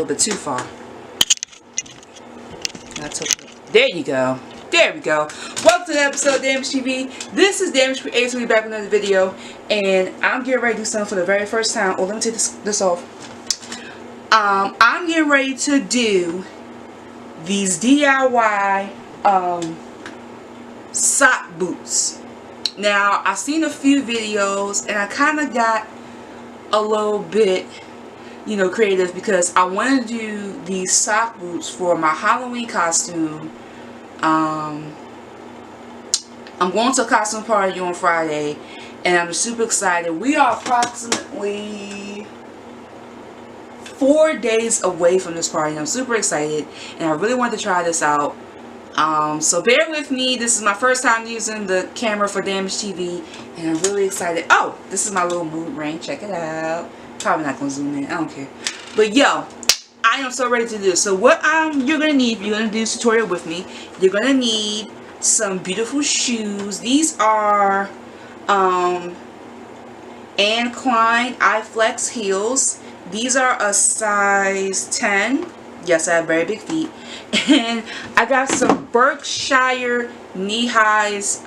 little bit too far. There you go. There we go. Welcome to the episode of Damage TV. This is Damage Creator. We'll be back with another video. And I'm getting ready to do something for the very first time. Oh, let me take this off. I'm getting ready to do these DIY sock boots. Now, I've seen a few videos and I kind of got a little bit, you know, creative because I want to do these sock boots for my Halloween costume. I'm going to a costume party on Friday and I'm super excited. We are approximately 4 days away from this party. I'm super excited and I really want to try this out. So bear with me. This is my first time using the camera for Damage TV and I'm really excited. Oh, this is my little mood ring. Check it out. Probably not going to zoom in. I don't care. But yo, I am so ready to do this. So what you're going to need, if you're going to do this tutorial with me, you're going to need some beautiful shoes. These are Anne Klein iFlex heels. These are a size 10. Yes, I have very big feet. And I got some Berkshire knee highs,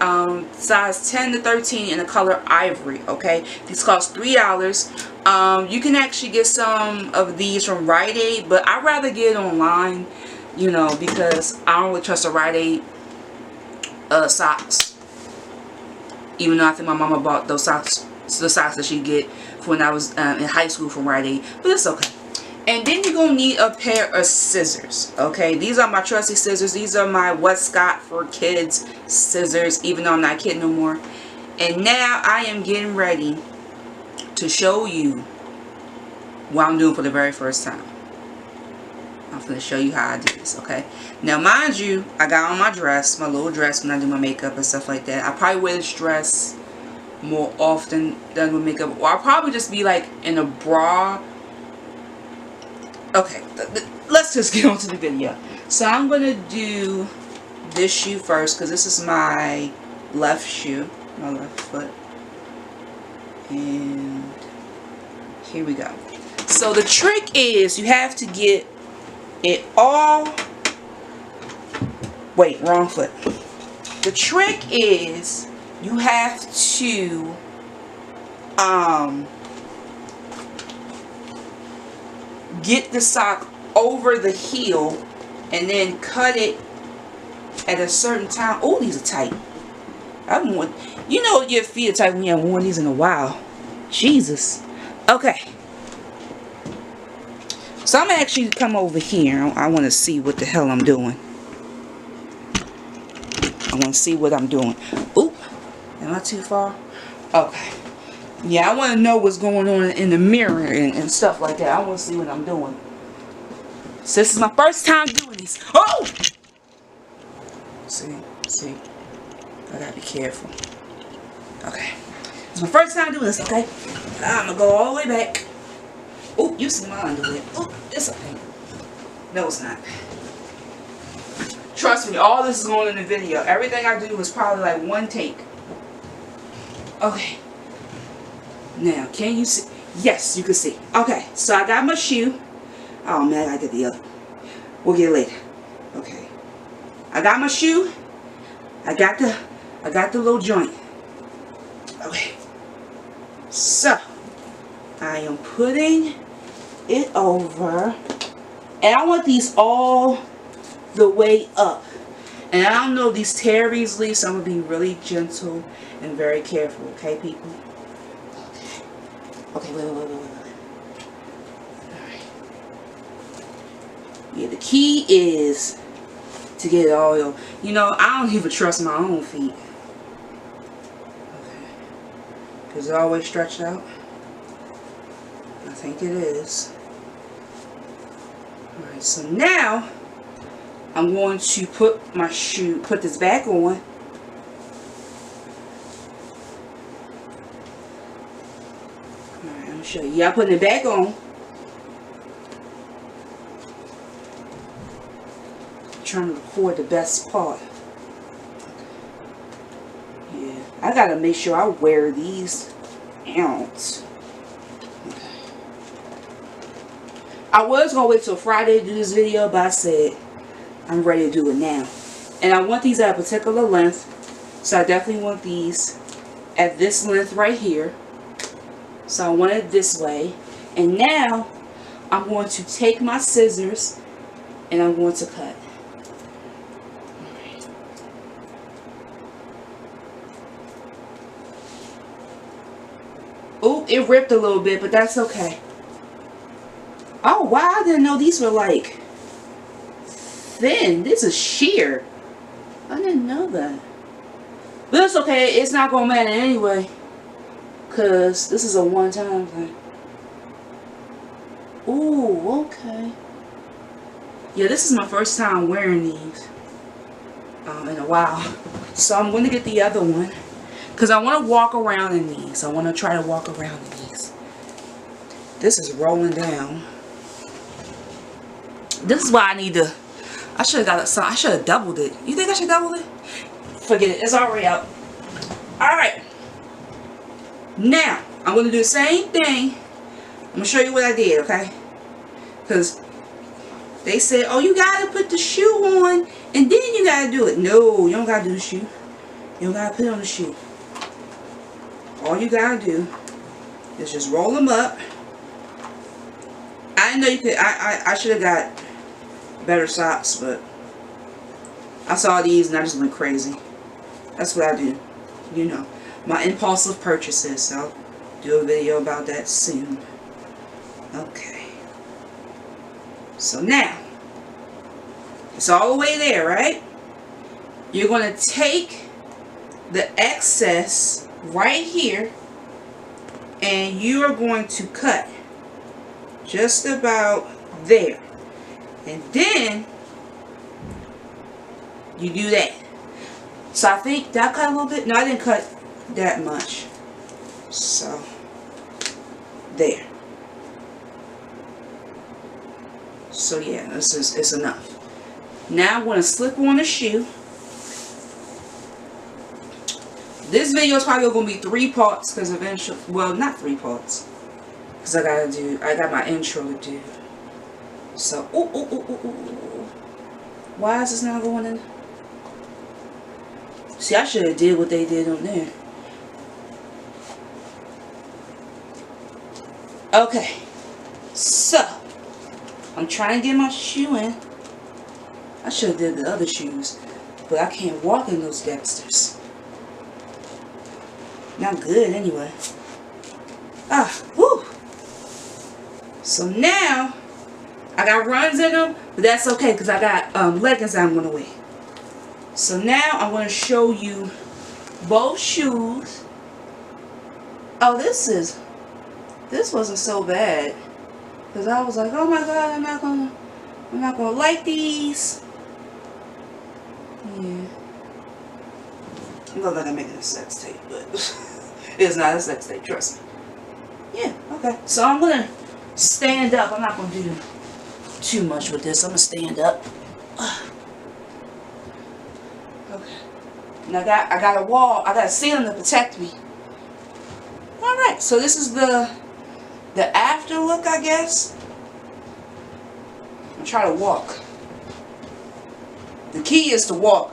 size 10 to 13 in the color ivory. Okay, these cost $3. You can actually get some of these from Rite Aid, but I'd rather get it online, you know, because I don't really trust the Rite Aid socks. Even though I think my mama bought those socks, the socks that she get when I was in high school from Rite Aid, but it's okay. And then you're going to need a pair of scissors, okay? These are my trusty scissors. These are my Scott for Kids scissors, even though I'm not a kid no more. And now I am getting ready to show you what I'm doing for the very first time. I'm going to show you how I do this, okay? Now, mind you, I got on my dress, my little dress when I do my makeup and stuff like that. I probably wear this dress more often than with makeup. Or I'll probably just be like in a bra. Okay, let's just get on to the video. So I'm going to do this shoe first because this is my left shoe, my left foot. And here we go. So the trick is you have to get it all... Wait, wrong foot. The trick is you have to... get the sock over the heel and then cut it at a certain time. Oh, these are tight. You know your feet are tight when you haven't worn these in a while. Jesus. Okay. So I'm actually come over here. I want to see what the hell I'm doing. I want to see what I'm doing. Oop. Am I too far? Okay. Yeah, I want to know what's going on in the mirror and stuff like that. I want to see what I'm doing. So this is my first time doing this. Oh! See? I gotta be careful. Okay. It's my first time doing this, okay? I'm gonna go all the way back. Oh, you see my underlip. Oh, it's okay. No, it's not. Trust me, all this is going in the video. Everything I do is probably like one take. Okay. Now, can you see? Yes, you can see. Okay, so I got my shoe. Oh man, I got the other. We'll get it later. Okay. I got my shoe. I got the little joint. Okay. So, I am putting it over. And I want these all the way up. And I don't know if these tear easily, so I'm going to be really gentle and very careful. Okay, people? Okay, wait. Alright. Yeah, the key is to get it all, you know, I don't even trust my own feet. Okay. Is it always stretched out? I think it is. Alright, so now I'm going to put this back on. Show you. Yeah, I'm putting it back on. I'm trying to record the best part. Yeah, I gotta make sure I wear these out. I was going to wait till Friday to do this video, but I said I'm ready to do it now. And I want these at a particular length. So I definitely want these at this length right here. So I want it this way. And now I'm going to take my scissors and I'm going to cut. Oh, it ripped a little bit, but that's okay. Oh, wow, I didn't know these were like thin. This is sheer. I didn't know that. But it's okay. It's not going to matter anyway. Because this is a one-time thing. Ooh, okay. Yeah, this is my first time wearing these in a while. So I'm going to get the other one. Because I want to walk around in these. I want to try to walk around in these. This is rolling down. This is why I need to... I should have got some. I should have doubled it. You think I should double it? Forget it. It's already out. Alright. Now, I'm going to do the same thing. I'm going to show you what I did, okay? Because they said, oh, you got to put the shoe on and then you got to do it. No, you don't got to do the shoe. You don't got to put it on the shoe. All you got to do is just roll them up. I didn't know you could. I should have got better socks, but I saw these and I just went crazy. That's what I do. You know, my impulsive purchases. I'll do a video about that soon. Okay. So now, it's all the way there, right? You're going to take the excess right here and you are going to cut just about there. And then you do that. So I think that cut a little bit. No, I didn't cut that much. So there. So yeah, it's enough. Now I'm going to slip on the shoe. This video is probably going to be 3 parts because eventually, well, not 3 parts. Because I got my intro to do. So, why is this not going in? See, I should have did what they did on there. Okay. So, I'm trying to get my shoe in. I should have did the other shoes. But I can't walk in those Dexters. Not good anyway. Whew. So now, I got runs in them, but that's okay because I got leggings I'm going to wear. So now I'm going to show you both shoes. Oh, this wasn't so bad. Because I was like, oh my God, I'm not gonna like these. Yeah. It looks like I'm making a sex tape, but it's not a sex tape, trust me. Yeah, okay. So I'm gonna stand up. I'm not gonna do too much with this. I'm gonna stand up. Okay. And I got a wall. I got a ceiling to protect me. All right. So this is the after look, I guess. I'm trying to walk. The key is to walk.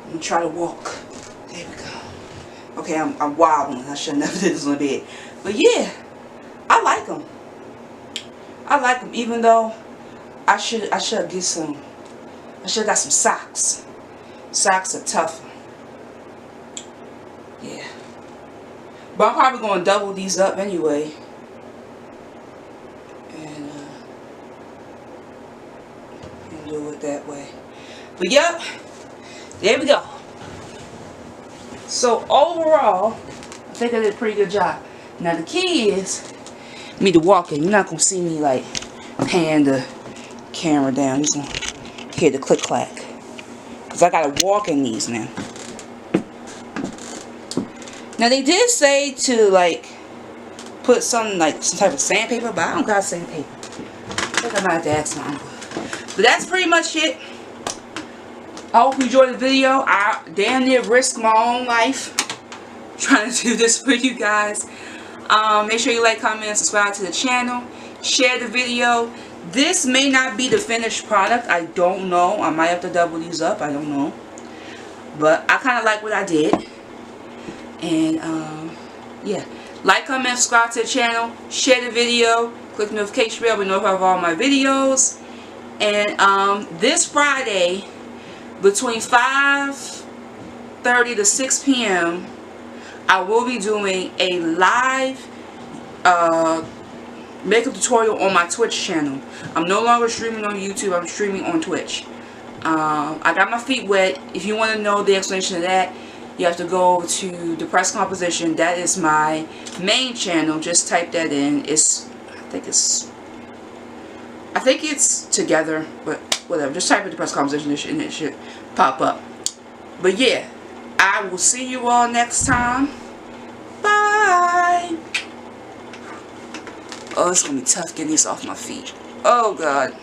I'm gonna try to walk. There we go. Okay, I'm wobbling. I should never did this on the bed. But yeah, I like them. I like them, even though I should get some. I should have got some socks. Socks are tougher. Yeah. But I'm probably going to double these up anyway. And do it that way. But yep. There we go. So overall, I think I did a pretty good job. Now the key is me to walk in. You're not going to see me like pan the camera down. You're just going to hear the click clack. Because I got to walk in these now. Now they did say to like put some type of sandpaper, but I don't got sandpaper. I think I might have to ask my uncle. But that's pretty much it. I hope you enjoyed the video. I damn near risked my own life trying to do this for you guys. Make sure you like, comment, and subscribe to the channel. share the video. This may not be the finished product. I don't know. I might have to double these up. I don't know. But I kind of like what I did. And yeah. Like, comment, subscribe to the channel. Share the video. Click the notification bell to be notified of all my videos. And this Friday, between 5:30 to 6 p.m., I will be doing a live makeup tutorial on my Twitch channel. I'm no longer streaming on YouTube. I'm streaming on Twitch. I got my feet wet. If you want to know the explanation of that, you have to go to depressedcomposition. That is my main channel. Just type that in. I think it's together, but whatever. Just type in depressedcomposition and it should pop up. But yeah, I will see you all next time. Bye. Oh, it's gonna be tough getting this off my feet. Oh God.